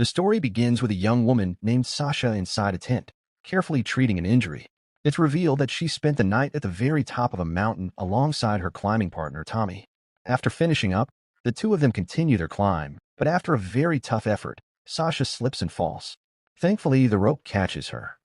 The story begins with a young woman named Sasha inside a tent, carefully treating an injury. It's revealed that she spent the night at the very top of a mountain alongside her climbing partner, Tommy. After finishing up, the two of them continue their climb, but after a very tough effort, Sasha slips and falls. Thankfully, the rope catches her.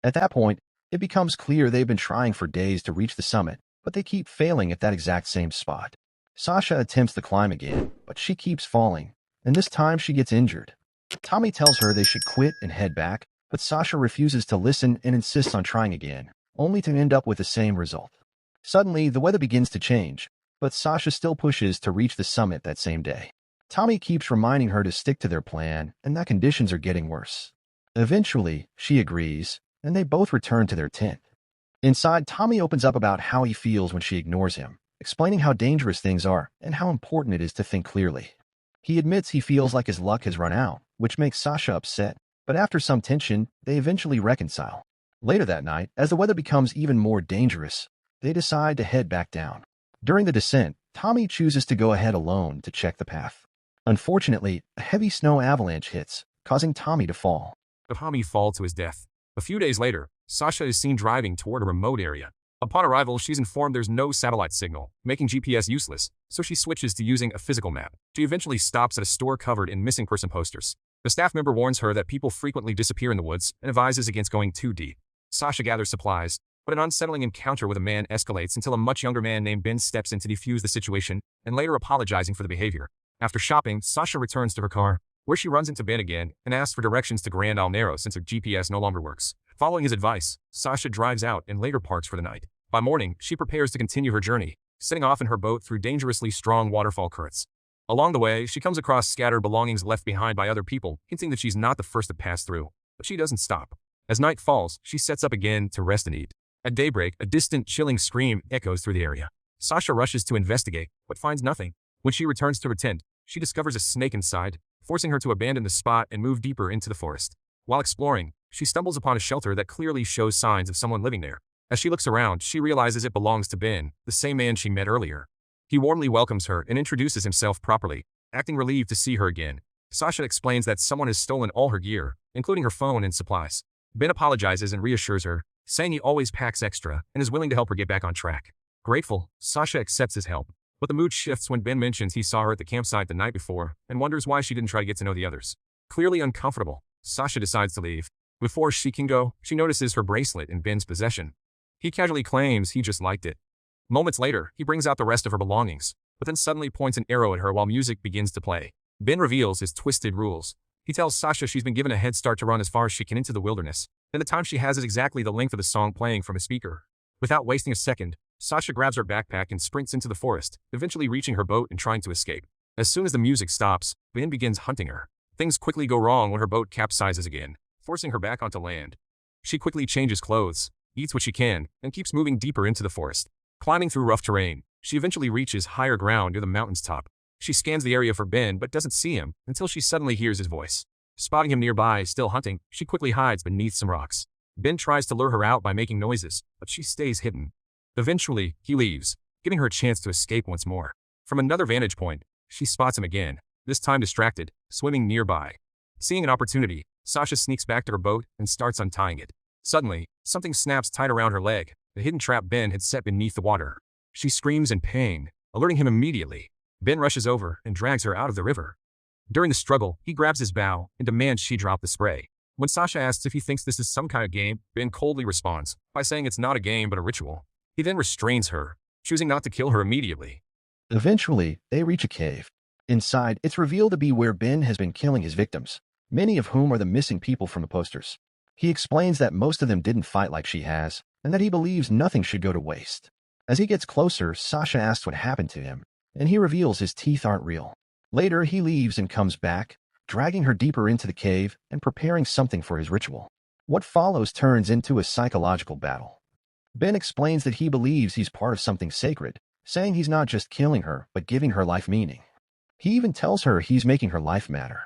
At that point, it becomes clear they've been trying for days to reach the summit, but they keep failing at that exact same spot. Sasha attempts to climb again, but she keeps falling, and this time she gets injured. Tommy tells her they should quit and head back, but Sasha refuses to listen and insists on trying again, only to end up with the same result. Suddenly, the weather begins to change, but Sasha still pushes to reach the summit that same day. Tommy keeps reminding her to stick to their plan and that conditions are getting worse. Eventually, she agrees, and they both return to their tent. Inside, Tommy opens up about how he feels when she ignores him, explaining how dangerous things are and how important it is to think clearly. He admits he feels like his luck has run out, which makes Sasha upset, but after some tension, they eventually reconcile. Later that night, as the weather becomes even more dangerous, they decide to head back down. During the descent, Tommy chooses to go ahead alone to check the path. Unfortunately, a heavy snow avalanche hits, causing Tommy to fall. Tommy falls to his death. A few days later, Sasha is seen driving toward a remote area. Upon arrival, she's informed there's no satellite signal, making GPS useless, so she switches to using a physical map. She eventually stops at a store covered in missing person posters. The staff member warns her that people frequently disappear in the woods and advises against going too deep. Sasha gathers supplies, but an unsettling encounter with a man escalates until a much younger man named Ben steps in to defuse the situation and later apologizing for the behavior. After shopping, Sasha returns to her car, where she runs into Ben again and asks for directions to Grand Al Nero since her GPS no longer works. Following his advice, Sasha drives out and later parks for the night. By morning, she prepares to continue her journey, setting off in her boat through dangerously strong waterfall currents. Along the way, she comes across scattered belongings left behind by other people, hinting that she's not the first to pass through. But she doesn't stop. As night falls, she sets up again to rest and eat. At daybreak, a distant, chilling scream echoes through the area. Sasha rushes to investigate, but finds nothing. When she returns to her tent, she discovers a snake inside, forcing her to abandon the spot and move deeper into the forest. While exploring, she stumbles upon a shelter that clearly shows signs of someone living there. As she looks around, she realizes it belongs to Ben, the same man she met earlier. He warmly welcomes her and introduces himself properly, acting relieved to see her again. Sasha explains that someone has stolen all her gear, including her phone and supplies. Ben apologizes and reassures her, saying he always packs extra and is willing to help her get back on track. Grateful, Sasha accepts his help, but the mood shifts when Ben mentions he saw her at the campsite the night before and wonders why she didn't try to get to know the others. Clearly uncomfortable, Sasha decides to leave. Before she can go, she notices her bracelet in Ben's possession. He casually claims he just liked it. Moments later, he brings out the rest of her belongings, but then suddenly points an arrow at her while music begins to play. Ben reveals his twisted rules. He tells Sasha she's been given a head start to run as far as she can into the wilderness, then the time she has is exactly the length of the song playing from a speaker. Without wasting a second, Sasha grabs her backpack and sprints into the forest, eventually reaching her boat and trying to escape. As soon as the music stops, Ben begins hunting her. Things quickly go wrong when her boat capsizes again, forcing her back onto land. She quickly changes clothes, eats what she can, and keeps moving deeper into the forest. Climbing through rough terrain, she eventually reaches higher ground near the mountain's top. She scans the area for Ben but doesn't see him until she suddenly hears his voice. Spotting him nearby, still hunting, she quickly hides beneath some rocks. Ben tries to lure her out by making noises, but she stays hidden. Eventually, he leaves, giving her a chance to escape once more. From another vantage point, she spots him again, this time distracted, swimming nearby. Seeing an opportunity, Sasha sneaks back to her boat and starts untying it. Suddenly, something snaps tight around her leg, the hidden trap Ben had set beneath the water. She screams in pain, alerting him immediately. Ben rushes over and drags her out of the river. During the struggle, he grabs his bow and demands she drop the spray. When Sasha asks if he thinks this is some kind of game, Ben coldly responds by saying it's not a game but a ritual. He then restrains her, choosing not to kill her immediately. Eventually, they reach a cave. Inside, it's revealed to be where Ben has been killing his victims, many of whom are the missing people from the posters. He explains that most of them didn't fight like she has, and that he believes nothing should go to waste. As he gets closer, Sasha asks what happened to him, and he reveals his teeth aren't real. Later, he leaves and comes back, dragging her deeper into the cave and preparing something for his ritual. What follows turns into a psychological battle. Ben explains that he believes he's part of something sacred, saying he's not just killing her, but giving her life meaning. He even tells her he's making her life matter.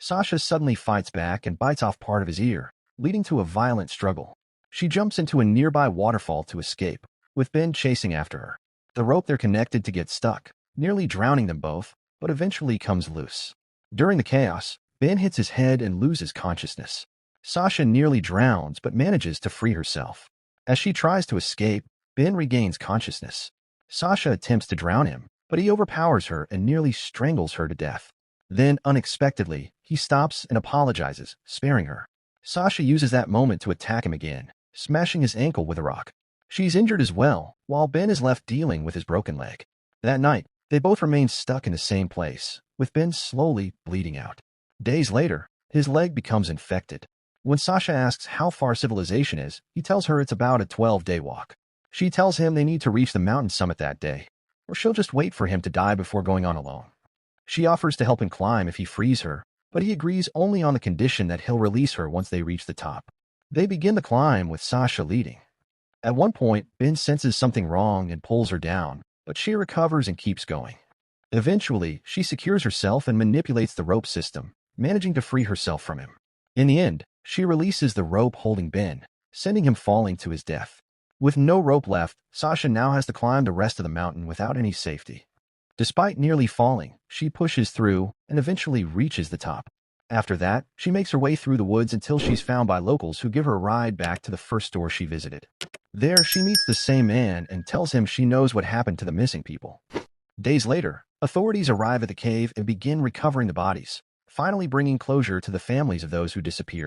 Sasha suddenly fights back and bites off part of his ear, leading to a violent struggle. She jumps into a nearby waterfall to escape, with Ben chasing after her. The rope they're connected to gets stuck, nearly drowning them both, but eventually comes loose. During the chaos, Ben hits his head and loses consciousness. Sasha nearly drowns but manages to free herself. As she tries to escape, Ben regains consciousness. Sasha attempts to drown him, but he overpowers her and nearly strangles her to death. Then, unexpectedly, he stops and apologizes, sparing her. Sasha uses that moment to attack him again, smashing his ankle with a rock. She's injured as well, while Ben is left dealing with his broken leg. That night, they both remain stuck in the same place, with Ben slowly bleeding out. Days later, his leg becomes infected. When Sasha asks how far civilization is, he tells her it's about a 12-day walk. She tells him they need to reach the mountain summit that day, or she'll just wait for him to die before going on alone. She offers to help him climb if he frees her, but he agrees only on the condition that he'll release her once they reach the top. They begin the climb with Sasha leading. At one point, Ben senses something wrong and pulls her down, but she recovers and keeps going. Eventually, she secures herself and manipulates the rope system, managing to free herself from him. In the end, she releases the rope holding Ben, sending him falling to his death. With no rope left, Sasha now has to climb the rest of the mountain without any safety. Despite nearly falling, she pushes through and eventually reaches the top. After that, she makes her way through the woods until she's found by locals who give her a ride back to the first store she visited. There, she meets the same man and tells him she knows what happened to the missing people. Days later, authorities arrive at the cave and begin recovering the bodies, finally bringing closure to the families of those who disappeared.